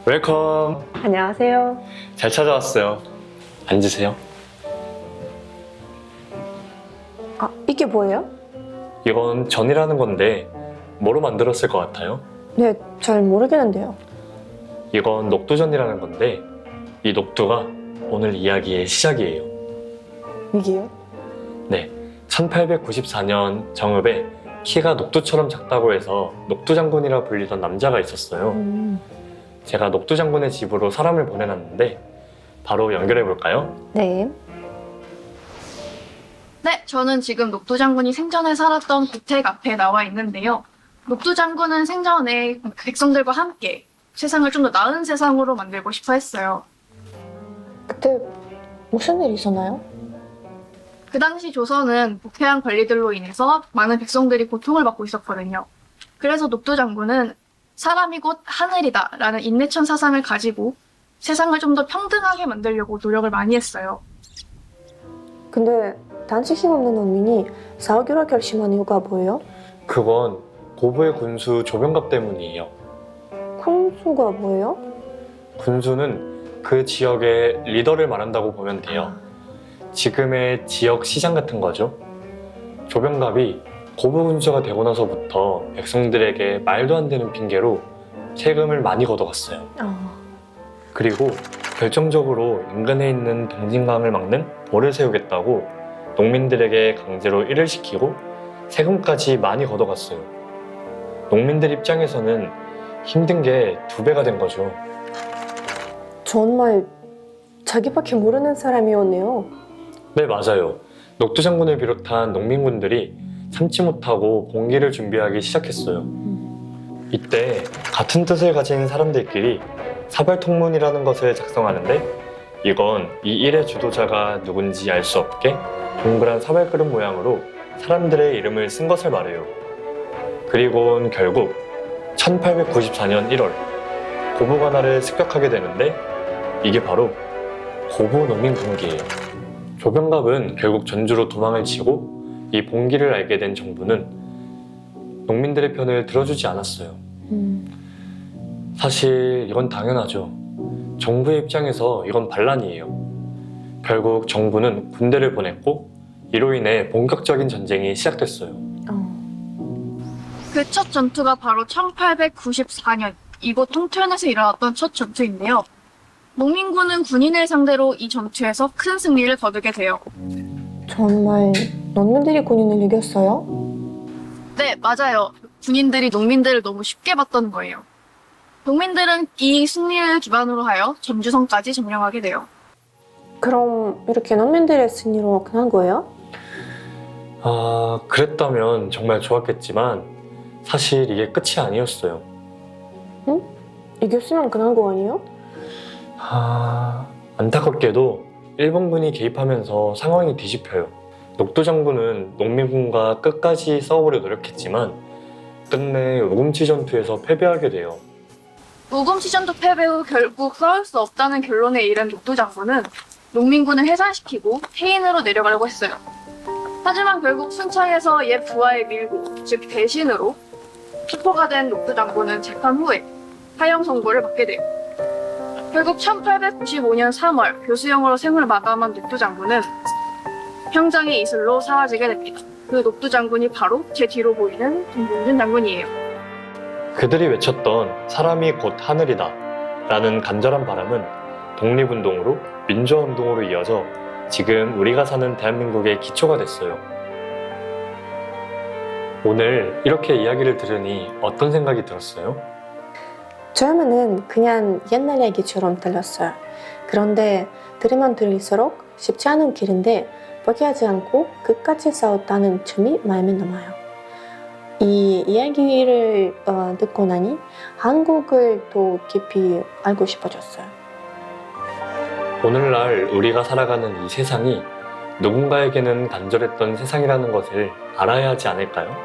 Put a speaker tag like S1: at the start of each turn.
S1: 웰컴.
S2: 안녕하세요.
S1: 잘 찾아왔어요. 앉으세요.
S2: 아, 이게 뭐예요?
S1: 이건 전이라는 건데 뭐로 만들었을 것 같아요?
S2: 네, 잘 모르겠는데요.
S1: 이건 녹두전이라는 건데 이 녹두가 오늘 이야기의 시작이에요.
S2: 이게요?
S1: 네, 1894년 정읍에 키가 녹두처럼 작다고 해서 녹두장군이라 불리던 남자가 있었어요. 제가 녹두장군의 집으로 사람을 보내놨는데 바로 연결해 볼까요?
S2: 네.
S3: 네, 저는 지금 녹두 장군이 생전에 살았던 고택 앞에 나와 있는데요. 녹두 장군은 생전에 백성들과 함께 세상을 좀 더 나은 세상으로 만들고 싶어 했어요.
S2: 그때 무슨 일이 있었나요?
S3: 그 당시 조선은 부패한 관리들로 인해서 많은 백성들이 고통을 받고 있었거든요. 그래서 녹두 장군은 사람이 곧 하늘이다 라는 인내천 사상을 가지고 세상을 좀 더 평등하게 만들려고 노력을 많이 했어요.
S2: 근데 단지 힘없는 농민이 사오기로 결심한 이유가 뭐예요?
S1: 그건 고부의 군수 조병갑 때문이에요.
S2: 군수가 뭐예요?
S1: 군수는 그 지역의 리더를 말한다고 보면 돼요. 지금의 지역 시장 같은 거죠. 조병갑이 고부군주가 되고 나서부터 백성들에게 말도 안 되는 핑계로 세금을 많이 걷어갔어요. 그리고 결정적으로 인근에 있는 동진강을 막는 보를 세우겠다고 농민들에게 강제로 일을 시키고 세금까지 많이 걷어갔어요. 농민들 입장에서는 힘든 게 2배가 된 거죠.
S2: 정말 자기밖에 모르는 사람이었네요.
S1: 네, 맞아요. 녹두 장군을 비롯한 농민군들이 참지 못하고 봉기를 준비하기 시작했어요. 이때 같은 뜻을 가진 사람들끼리 사발통문이라는 것을 작성하는데 이건 이 일의 주도자가 누군지 알 수 없게 동그란 사발그릇 모양으로 사람들의 이름을 쓴 것을 말해요. 그리고는 결국 1894년 1월 고부 관할을 습격하게 되는데 이게 바로 고부 농민군기예요. 조병갑은 결국 전주로 도망을 치고 이 봉기를 알게 된 정부는 농민들의 편을 들어주지 않았어요. 사실 이건 당연하죠. 정부의 입장에서 이건 반란이에요. 결국 정부는 군대를 보냈고 이로 인해 본격적인 전쟁이 시작됐어요.
S3: 그 첫 전투가 바로 1894년 이곳 통천에서 일어났던 첫 전투인데요. 농민군은 군인을 상대로 이 전투에서 큰 승리를 거두게 돼요.
S2: 정말 농민들이 군인을 이겼어요?
S3: 네, 맞아요. 군인들이 농민들을 너무 쉽게 봤던 거예요. 농민들은 이 승리를 기반으로 하여 전주성까지 점령하게 돼요.
S2: 그럼 이렇게 농민들의 승리로 끝난 거예요?
S1: 그랬다면 정말 좋았겠지만 사실 이게 끝이 아니었어요.
S2: 이겼으면 끝난 거 아니에요?
S1: 안타깝게도 일본군이 개입하면서 상황이 뒤집혀요. 녹두 장군은 농민군과 끝까지 싸워보려 노력했지만 끝내 우금치 전투에서 패배하게 돼요.
S3: 우금치 전투 패배 후 결국 싸울 수 없다는 결론에 이른 녹두 장군은 농민군을 해산시키고 해인으로 내려가려고 했어요. 하지만 결국 순창에서 옛 부하에 밀고, 즉 대신으로 투포가 된 녹두 장군은 재판 후에 사형 선고를 받게 돼요. 결국 1895년 3월 교수형으로 생을 마감한 녹두 장군은 형장의 이슬로 사라지게 됩니다. 그 녹두 장군이 바로 제 뒤로 보이는 김봉준 장군이에요.
S1: 그들이 외쳤던 사람이 곧 하늘이다 라는 간절한 바람은 독립운동으로 민주화운동으로 이어져 지금 우리가 사는 대한민국의 기초가 됐어요. 오늘 이렇게 이야기를 들으니 어떤 생각이 들었어요?
S2: 처음에는 그냥 옛날 얘기처럼 들렸어요. 그런데 들으면 들을수록 쉽지 않은 길인데 포기하지 않고 끝까지 싸웠다는 점이 마음에 남아요. 이 이야기를 듣고 나니 한국을 더 깊이 알고 싶어졌어요.
S1: 오늘날 우리가 살아가는 이 세상이 누군가에게는 간절했던 세상이라는 것을 알아야 하지 않을까요?